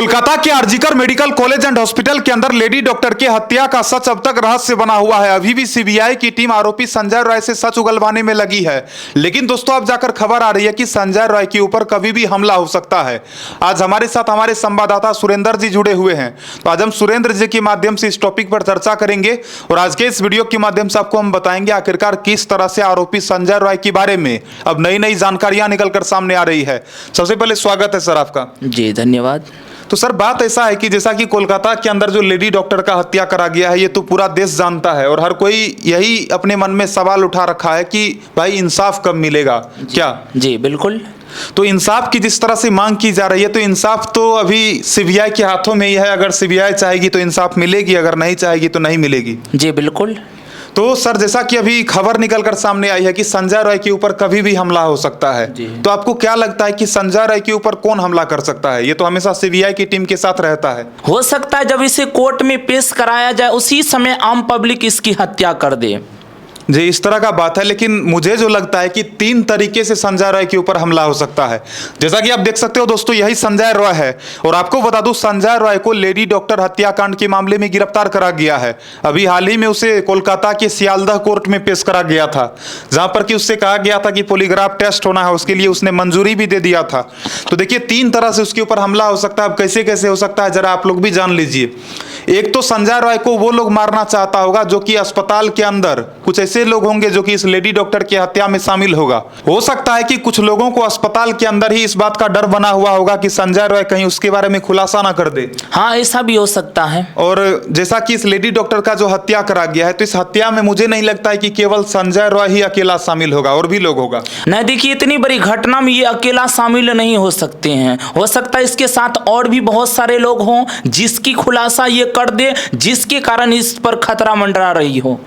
कोलकाता के RG Kar medical college and hospital के अंदर लेडी डॉक्टर की हत्या का सच अब तक रहस्य बना हुआ है। अभी भी सीबीआई की टीम आरोपी संजय रॉय से सच उगलवाने में लगी है। लेकिन दोस्तों अब जाकर खबर आ रही है कि संजय रॉय के ऊपर कभी भी हमला हो सकता है। आज हमारे साथ हमारे संवाददाता सुरेंद्र जी जुड़े हुए हैं, तो आज हम सुरेंद्र जी के माध्यम से इस टॉपिक पर चर्चा करेंगे और आज के इस वीडियो के माध्यम से आपको हम बताएंगे आखिरकार किस तरह से आरोपी संजय रॉय के बारे में अब नई नई जानकारियां निकलकर सामने आ रही है। सबसे पहले स्वागत है सर आपका। जी धन्यवाद। तो सर बात ऐसा है कि जैसा कि कोलकाता के अंदर जो लेडी डॉक्टर का हत्या करा गया है ये तो पूरा देश जानता है और हर कोई यही अपने मन में सवाल उठा रखा है कि भाई इंसाफ कब मिलेगा क्या? जी बिल्कुल। तो इंसाफ की जिस तरह से मांग की जा रही है तो इंसाफ तो अभी सीबीआई के हाथों में ही है। अगर सीबीआई चाहेगी तो इंसाफ मिलेगी, अगर नहीं चाहेगी तो नहीं मिलेगी। जी बिल्कुल। तो सर जैसा कि अभी खबर निकलकर सामने आई है कि संजय रॉय के ऊपर कभी भी हमला हो सकता है, तो आपको क्या लगता है कि संजय रॉय के ऊपर कौन हमला कर सकता है? ये तो हमेशा सीबीआई की टीम के साथ रहता है। हो सकता है जब इसे कोर्ट में पेश कराया जाए उसी समय आम पब्लिक इसकी हत्या कर दे। जी इस तरह का बात है, लेकिन मुझे जो लगता है कि 3 तरीके से संजय रॉय के ऊपर हमला हो सकता है। जैसा कि आप देख सकते हो दोस्तों, यही संजय रॉय है और आपको बता दूं संजय रॉय को लेडी डॉक्टर हत्याकांड के मामले में गिरफ्तार करा गया है। अभी हाल ही में उसे कोलकाता के सियालदह कोर्ट में पेश करा गया था, जहां पर कि उससे कहा गया था कि पॉलीग्राफ टेस्ट होना है, उसके लिए उसने मंजूरी भी दे दिया था। तो देखिए 3 तरह से उसके ऊपर हमला हो सकता है। अब कैसे कैसे हो सकता है जरा आप लोग भी जान लीजिए। एक तो संजय रॉय को वो लोग मारना चाहता होगा जो कि अस्पताल के अंदर कुछ ऐसे लोग होंगे जो कि इस लेडी डॉक्टर की हत्या में शामिल होगा। हो सकता है कि कुछ लोगों को अस्पताल के अंदर ही इस बात का डर बना हुआ होगा कि संजय रॉय कहीं उसके बारे में खुलासा ना कर दे। हाँ ऐसा भी हो सकता है। और जैसा कि इस लेडी डॉक्टर का जो हत्या करा गया है तो इस हत्या में मुझे नहीं लगता है कि केवल संजय रॉय ही अकेला शामिल होगा, और भी लोग होगा। नहीं देखिए इतनी बड़ी घटना में ये अकेला शामिल नहीं हो सकते हैं। हो सकता है इसके साथ और भी बहुत सारे लोग हों जिसकी खुलासा ये कर दे, जिसके कारण इस पर खतरा मंडरा रही हो।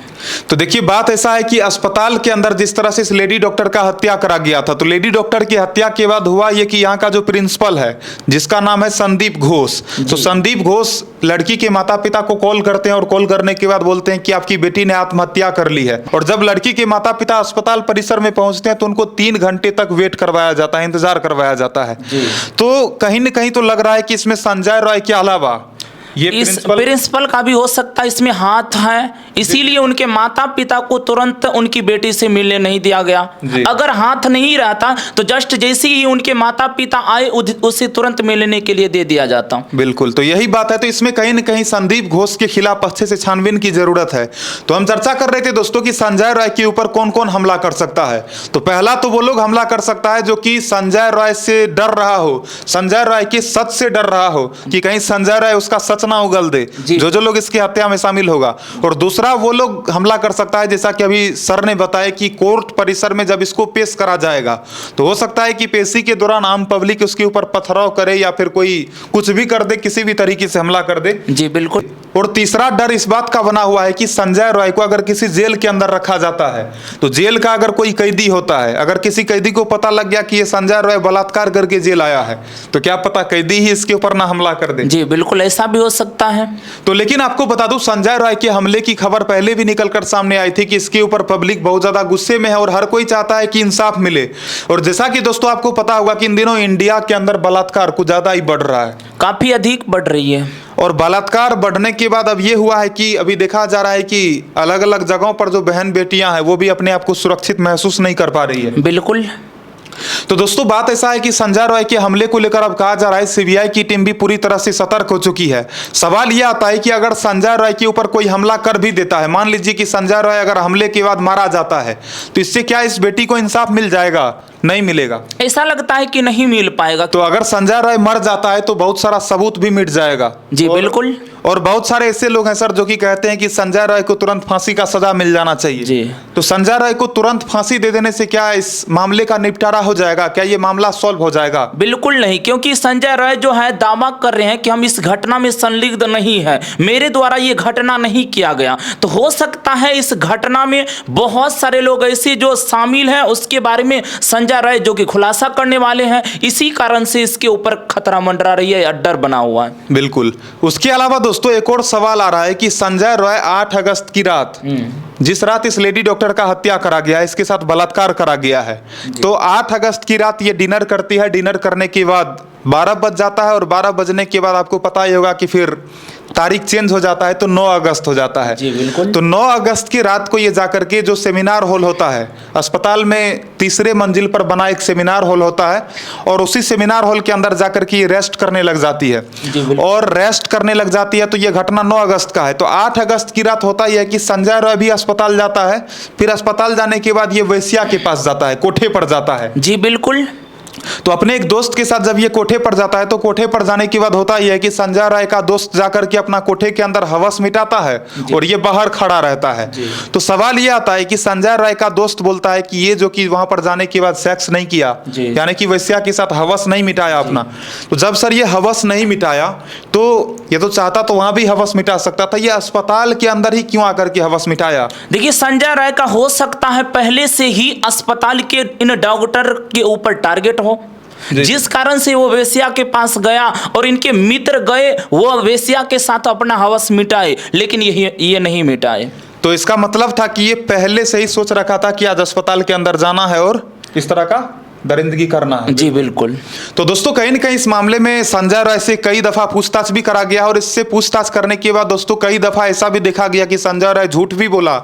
तो देखिए बात ऐसा है कि अस्पताल के अंदर जिस तरह से इस लेडी डॉक्टर का हत्या करा गया था, तो लेडी डॉक्टर की हत्या के बाद हुआ ये कि यहाँ का जो प्रिंसिपल है जिसका नाम है संदीप घोष, तो संदीप घोष लड़की के माता पिता को कॉल करते हैं और कॉल करने के बाद बोलते हैं कि आपकी बेटी ने आत्महत्या कर ली है। और जब लड़की के माता पिता अस्पताल परिसर में पहुंचते हैं तो उनको 3 घंटे तक वेट करवाया जाता है, इंतजार करवाया जाता है। तो कहीं ना कहीं तो लग रहा है कि इसमें संजय रॉय के अलावा ये इस प्रिंसिपल का भी हो सकता है इसमें हाथ है, इसीलिए उनके माता पिता को तुरंत उनकी बेटी से मिलने नहीं दिया गया। अगर हाथ नहीं रहता तो जस्ट जैसे ही उनके माता पिता आए उसे तुरंत मिलने के लिए दे दिया जाता। बिल्कुल, तो यही बात है। तो इसमें कहीं न कहीं संदीप घोष के खिलाफ अच्छे से छानबीन की जरूरत है। तो हम चर्चा कर रहे थे दोस्तों कि संजय रॉय के ऊपर कौन कौन हमला कर सकता है। तो पहला तो वो लोग हमला कर सकता है जो कि संजय रॉय से डर रहा हो, संजय रॉय के सच से डर रहा हो कि कहीं संजय रॉय उसका सच ना उगल दे, जो लोग इसकी हत्या में शामिल होगा। और दूसरा वो लोग हमला कर सकता है जैसा कि अभी सर ने बताया कि कोर्ट परिसर में जब इसको पेश करा जाएगा तो हो सकता है कि पेशी के दौरान आम पब्लिक उसके ऊपर पथराव करे या फिर कोई कुछ भी कर दे, किसी भी तरीके से हमला कर दे। जी बिल्कुल। और तीसरा डर इस बात का बना हुआ है कि संजय रॉय को अगर किसी जेल के अंदर रखा जाता है तो जेल का अगर कोई कैदी होता है, अगर किसी कैदी को पता लग गया कि ये संजय रॉय बलात्कार करके जेल आया है तो क्या पता कैदी ही इसके ऊपर ना हमला कर दे। जी बिल्कुल ऐसा भी हो सकता है। तो लेकिन आपको बता दूं संजय रॉय के हमले की खबर पहले भी निकलकर सामने आई थी कि इसके ऊपर पब्लिक बहुत ज्यादा गुस्से में है और हर कोई चाहता है कि इंसाफ मिले। और जैसा कि दोस्तों आपको पता होगा कि इन दिनों इंडिया के अंदर बलात्कार कुछ ज्यादा ही बढ़ रहा है, काफी अधिक बढ़ रही है। और बलात्कार बढ़ने के बाद अब ये हुआ है कि अभी देखा जा रहा है कि अलग अलग जगहों पर जो बहन बेटियां हैं वो भी अपने आप को सुरक्षित महसूस नहीं कर पा रही है। बिल्कुल। तो दोस्तों बात ऐसा है कि संजय रॉय के हमले को लेकर अब कहा जा रहा है सीबीआई की टीम भी पूरी तरह से सतर्क हो चुकी है। सवाल यह आता है कि अगर संजय रॉय के ऊपर कोई हमला कर भी देता है, मान लीजिए कि संजय रॉय अगर हमले के बाद मारा जाता है, तो इससे क्या इस बेटी को इंसाफ मिल जाएगा? नहीं मिलेगा। ऐसा लगता है कि नहीं मिल पाएगा। तो अगर संजय रॉय मर जाता है तो बहुत सारा सबूत भी मिट जाएगा। जी बिल्कुल। और बहुत सारे ऐसे लोग हैं सर जो कि कहते हैं कि संजय रॉय को तुरंत फांसी का सजा मिल जाना चाहिए। जी। तो संजय रॉय को तुरंत फांसी दे देने से क्या इस मामले का निपटारा हो जाएगा? क्या ये मामला सॉल्व हो जाएगा? बिल्कुल नहीं, क्योंकि संजय रॉय जो है दावा कर रहे हैं कि हम इस घटना में संलिग्ध नहीं है, मेरे द्वारा ये घटना नहीं किया गया। तो हो सकता है इस घटना में बहुत सारे लोग ऐसे जो शामिल हैं उसके बारे में संजय रॉय जो कि खुलासा करने वाले हैं, इसी कारण से इसके ऊपर खतरा मंडरा रही है, डर बना हुआ है। बिल्कुल। उसके अलावा दोस्तों एक और सवाल आ रहा है कि संजय रॉय 8 अगस्त की रात जिस रात इस लेडी डॉक्टर का हत्या करा गया है, इसके साथ बलात्कार करा गया है, तो 8 अगस्त की रात ये डिनर करती है। डिनर करने के बाद 12 बज जाता है और 12 बजने के बाद आपको पता ही होगा कि फिर तारीख चेंज हो जाता है तो 9 अगस्त हो जाता है। जी बिल्कुल। तो 9 अगस्त की रात को ये जाकर के जो सेमिनार हॉल होता है अस्पताल में, तीसरे मंजिल पर बना एक सेमिनार हॉल होता है और उसी सेमिनार हॉल के अंदर जाकर के ये रेस्ट करने लग जाती है। और रेस्ट करने लग जाती है तो ये घटना 9 अगस्त का है। तो 8 अगस्त की रात होता ही है कि संजय रॉय भी अस्पताल जाता है। फिर अस्पताल जाने के बाद ये वेश्या के पास जाता है, कोठे पर जाता है। जी बिल्कुल। तो अपने एक दोस्त के साथ जब ये कोठे पर जाता है तो कोठे पर जाने के बाद होता ही है कि संजय राय का दोस्त जाकर के अपना कोठे के अंदर हवस मिटाता है और ये बाहर खड़ा रहता है। तो सवाल ये आता है कि संजय राय का दोस्त बोलता है कि ये जो कि वहां पर जाने के बाद सेक्स नहीं किया, यानी कि वैश्या के साथ हवस नहीं मिटाया अपना। तो जब सर ये हवस नहीं मिटाया तो ये तो चाहता तो वहां भी हवस मिटा सकता था, ये अस्पताल के अंदर ही क्यों आकर के हवस मिटाया? देखिए, संजय राय का हो सकता है पहले से ही अस्पताल के इन डॉक्टर के ऊपर टारगेट हो, जिस कारण से वो वेश्या के पास गया और इनके मित्र गए, वो वेश्या के साथ अपना हवस मिटाए, लेकिन ये नहीं मिटाए। तो इसका मतलब था कि ये पहले से ही सोच रखा था कि आज अस्पताल के अंदर जाना है और इस तरह का दरिंदगी करना है। जी बिल्कुल। तो दोस्तों कहीं न कहीं इस मामले में संजय राय से कई दफा पूछताछ भी करा गया और इससे पूछताछ करने के बाद दोस्तों कई दफा ऐसा भी देखा गया कि संजय राय झूठ भी बोला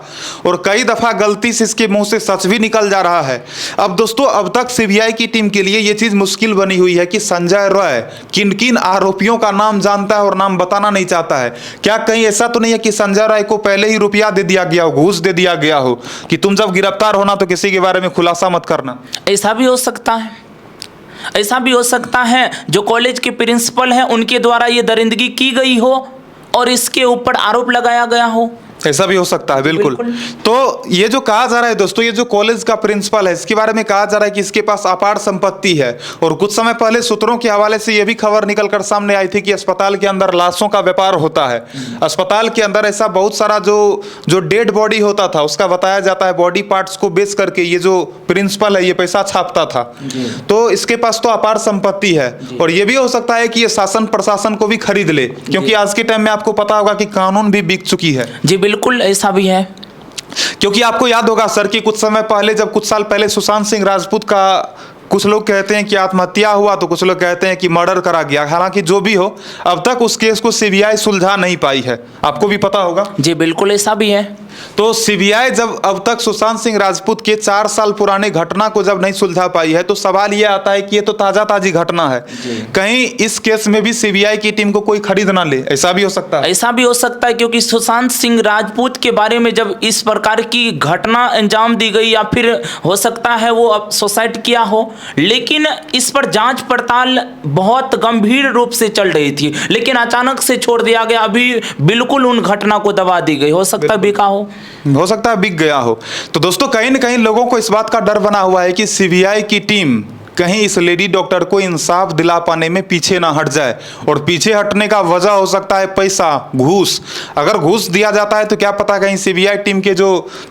और कई दफा गलती से इसके मुंह से सच भी निकल जा रहा है। अब दोस्तों अब तक सीबीआई की टीम के लिए ये चीज मुश्किल बनी हुई है कि संजय राय किन किन आरोपियों का नाम जानता है और नाम बताना नहीं चाहता है। क्या कहीं ऐसा तो नहीं है कि संजय राय को पहले ही रुपया दे दिया गया हो, घूस दे दिया गया हो कि तुम जब गिरफ्तार होना तो किसी के बारे में खुलासा मत करना? ऐसा भी हो सकता है, ऐसा भी हो सकता है जो कॉलेज के प्रिंसिपल हैं उनके द्वारा ये दरिंदगी की गई हो और इसके ऊपर आरोप लगाया गया हो। ऐसा भी हो सकता है, बिल्कुल। तो ये जो कहा जा रहा है दोस्तों, ये जो कॉलेज का प्रिंसिपल है इसके बारे में कहा जा रहा है कि इसके पास अपार संपत्ति है और कुछ समय पहले सूत्रों के हवाले से ये भी खबर निकलकर सामने आई थी कि अस्पताल के अंदर लाशों का व्यापार होता है। अस्पताल के अंदर ऐसा बहुत सारा जो डेड बॉडी होता था उसका बताया जाता है, बॉडी पार्ट्स को बेच करके ये जो प्रिंसिपल है ये पैसा छापता था। तो इसके पास तो अपार संपत्ति है और ये भी हो सकता है कि ये शासन प्रशासन को भी खरीद ले, क्योंकि आज के टाइम में आपको पता होगा कि कानून भी बिक चुकी है। जी बिल्कुल, ऐसा भी है। क्योंकि आपको याद होगा सर कि कुछ समय पहले, जब कुछ साल पहले सुशांत सिंह राजपूत का कुछ लोग कहते हैं कि आत्महत्या हुआ तो कुछ लोग कहते हैं कि मर्डर करा गया, हालांकि जो भी हो अब तक उस केस को सीबीआई सुलझा नहीं पाई है, आपको भी पता होगा। जी बिल्कुल, ऐसा भी है। तो सीबीआई जब अब तक सुशांत सिंह राजपूत के 4 साल पुराने घटना को जब नहीं सुलझा पाई है तो सवाल यह आता है कि ये तो ताजा ताजी घटना है, कहीं इस केस में भी सीबीआई की टीम को कोई खरीद ना ले, ऐसा भी हो सकता है। ऐसा भी हो सकता है क्योंकि सुशांत सिंह राजपूत के बारे में जब इस प्रकार की घटना अंजाम दी गई या फिर हो सकता है वो अब सुसाइड किया हो, लेकिन इस पर जांच पड़ताल बहुत गंभीर रूप से चल रही थी, लेकिन अचानक से छोड़ दिया गया। अभी बिल्कुल उन घटना को दबा दी गई, हो सकता है बिका हो सकता है बिक गया हो। तो दोस्तों कहीं न कहीं लोगों को इस बात का डर बना हुआ है कि सीबीआई की टीम कहीं इस लेडी डॉक्टर को इंसाफ दिला पाने में पीछे ना हट जाए, और पीछे हटने का वजह हो सकता है पैसा, घूस। अगर घूस दिया जाता है तो क्या पता कहीं सीबीआई टीम के जो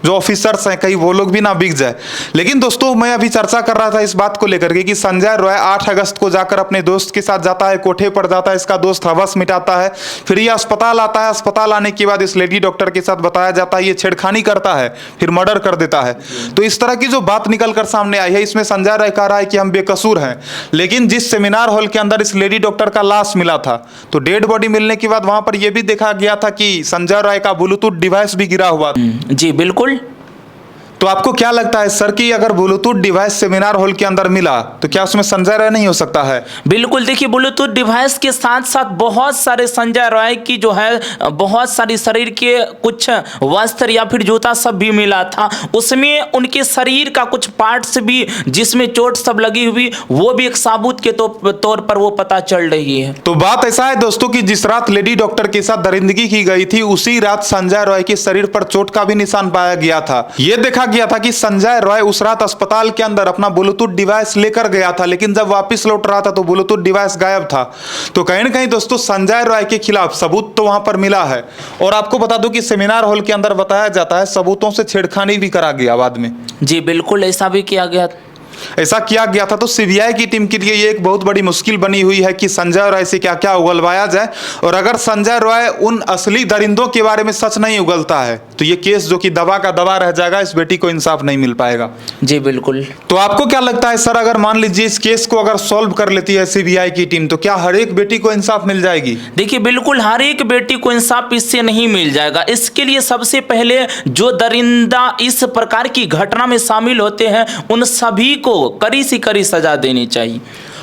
ऑफिसर्स हैं कहीं वो लोग भी ना बिक जाए। लेकिन दोस्तों मैं अभी चर्चा कर रहा था इस बात को लेकर के कि संजय रॉय 8 अगस्त को जाकर अपने दोस्त के साथ जाता है, कोठे पर जाता है, इसका दोस्त हवस मिटाता है, फिर ये अस्पताल आता है। अस्पताल आने के बाद इस लेडी डॉक्टर के साथ बताया जाता है ये छेड़खानी करता है, फिर मर्डर कर देता है। तो इस तरह की जो बात निकल कर सामने आई है इसमें संजय रॉय कह रहा है कि हम बेकसूर हैं, लेकिन जिस सेमिनार हॉल के अंदर इस लेडी डॉक्टर का लाश मिला था तो डेड बॉडी मिलने के बाद वहां पर यह भी देखा गया था कि संजय राय का ब्लूटूथ डिवाइस भी गिरा हुआ था। जी बिल्कुल। तो आपको क्या लगता है सर कि अगर ब्लूटूथ डिवाइस सेमिनार हॉल के अंदर मिला तो क्या उसमें संजय राय नहीं हो सकता है? बिल्कुल। देखिए, ब्लूटूथ डिवाइस के साथ साथ बहुत सारे संजय राय की जो है बहुत सारी शरीर के कुछ वस्त्र या फिर जूता सब भी मिला था, उसमें उनके शरीर का कुछ पार्ट्स भी जिसमें चोट सब लगी हुई वो भी एक साबुत के तौर पर वो पता चल रही है। तो बात ऐसा है दोस्तों कि जिस रात लेडी डॉक्टर के साथ दरिंदगी की गई थी उसी रात संजय राय के शरीर पर चोट का भी निशान पाया गया था। यह देखा गया था कि संजय रॉय उस रात अस्पताल के अंदर अपना ब्लूटूथ डिवाइस लेकर गया था, लेकिन जब वापस लौट रहा था तो ब्लूटूथ डिवाइस गायब था। तो कहीं न कहीं दोस्तों संजय रॉय के खिलाफ सबूत तो वहां पर मिला है, और आपको बता दूं कि सेमिनार हॉल के अंदर बताया जाता है सबूतों से छेड़खानी भी करा गया बाद में। जी बिल्कुल, ऐसा भी किया गया। ऐसा किया गया था। तो सीबीआई की टीम के लिए ये एक बहुत बड़ी मुश्किल बनी हुई है कि संजय रॉय से क्या क्या उगलवाया जाए, और अगर संजय रॉय उन असली दरिंदों के बारे में सच नहीं उगलता है तो ये केस जो कि दबा का दबा रह जाएगा, इस बेटी को इंसाफ नहीं मिल पाएगा। जी बिल्कुल। तो आपको क्या लगता है सर, अगर मान लीजिए इस केस को अगर सॉल्व कर लेती है सीबीआई की टीम, तो क्या हर एक बेटी को इंसाफ मिल जाएगी? देखिए बिल्कुल हर एक बेटी को इंसाफ इससे नहीं मिल जाएगा। इसके लिए सबसे पहले जो दरिंदा इस प्रकार की घटना में शामिल होते हैं उन सभी को कड़ी से कड़ी सजा देनी चाहिए।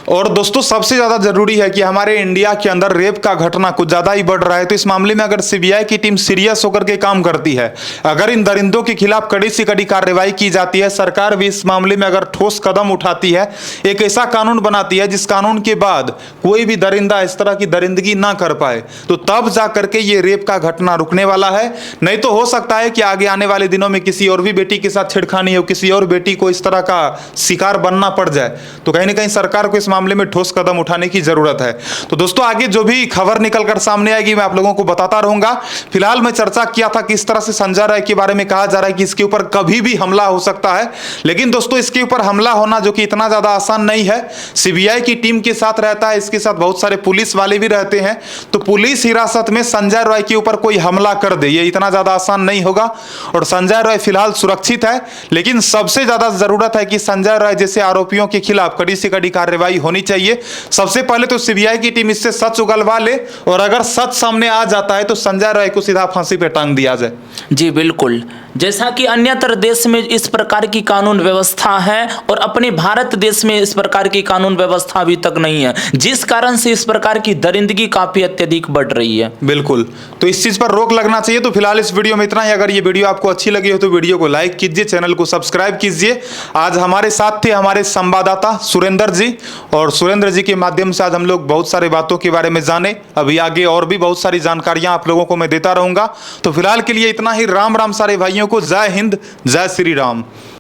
और दोस्तों सबसे ज्यादा जरूरी है कि हमारे इंडिया के अंदर रेप का घटना कुछ ज्यादा ही बढ़ रहा है, तो इस मामले में अगर सीबीआई की टीम सीरियस होकर के काम करती है, अगर इन दरिंदों के खिलाफ कड़ी से कड़ी कार्रवाई की जाती है, सरकार भी इस मामले में अगर ठोस कदम उठाती है, एक ऐसा कानून बनाती है जिस कानून के बाद कोई भी दरिंदा इस तरह की दरिंदगी ना कर पाए, तो तब जा करके ये रेप का घटना रुकने वाला है। नहीं तो हो सकता है कि आगे आने वाले दिनों में किसी और भी बेटी के साथ छेड़खानी हो, किसी और बेटी को इस तरह का शिकार बनना पड़ जाए, तो कहीं ना कहीं सरकार को इस मामले में ठोस कदम उठाने की जरूरत है। तो दोस्तों आगे जो भी खबर निकलकर सामने आएगी मैं आप लोगों को बताता रहूंगा। फिलहाल मैं चर्चा किया था कि इस तरह से संजय राय के बारे में कहा जा रहा है कि इसके ऊपर कभी भी हमला हो सकता है, लेकिन दोस्तों इसके ऊपर हमला होना जो कि इतना ज्यादा आसान नहीं है। सीबीआई की टीम के साथ रहता है, इसके साथ बहुत सारे पुलिस वाले भी रहते हैं, तो पुलिस हिरासत में संजय राय के ऊपर कोई हमला कर दे ये इतना ज्यादा आसान नहीं होगा। और संजय राय फिलहाल सुरक्षित है, लेकिन सबसे ज्यादा जरूरत है कि संजय राय जैसे आरोपियों के खिलाफ कड़ी से कड़ी कार्रवाई होनी चाहिए। सबसे पहले तो सीबीआई की टीम इससे सच उगलवा ले, और अगर सच सामने आ जाता है तो संजय राय को सीधा फांसी पे टांग दिया जाए। जी बिल्कुल, जैसा कि अन्यत्र देश में इस प्रकार की कानून व्यवस्था है और अपने भारत देश में इस प्रकार की कानून व्यवस्था अभी तक नहीं है, जिस कारण से इस प्रकार की दरिंदगी काफी अत्यधिक बढ़ रही है। बिल्कुल, तो इस चीज पर रोक लगना चाहिए। तो फिलहाल इस वीडियो में इतना ही। अगर ये वीडियो आपको अच्छी लगी हो तो वीडियो को लाइक कीजिए, चैनल को सब्सक्राइब कीजिए। आज हमारे साथ थे हमारे संवाददाता सुरेंद्र जी, और सुरेंद्र जी के माध्यम से आज हम लोग बहुत सारी बातों के बारे में जाने। अभी आगे और भी बहुत सारी जानकारियां आप लोगों को मैं देता रहूंगा। तो फिलहाल के लिए इतना ही। राम राम सारे भाइयों को। जय हिंद, जय श्री राम।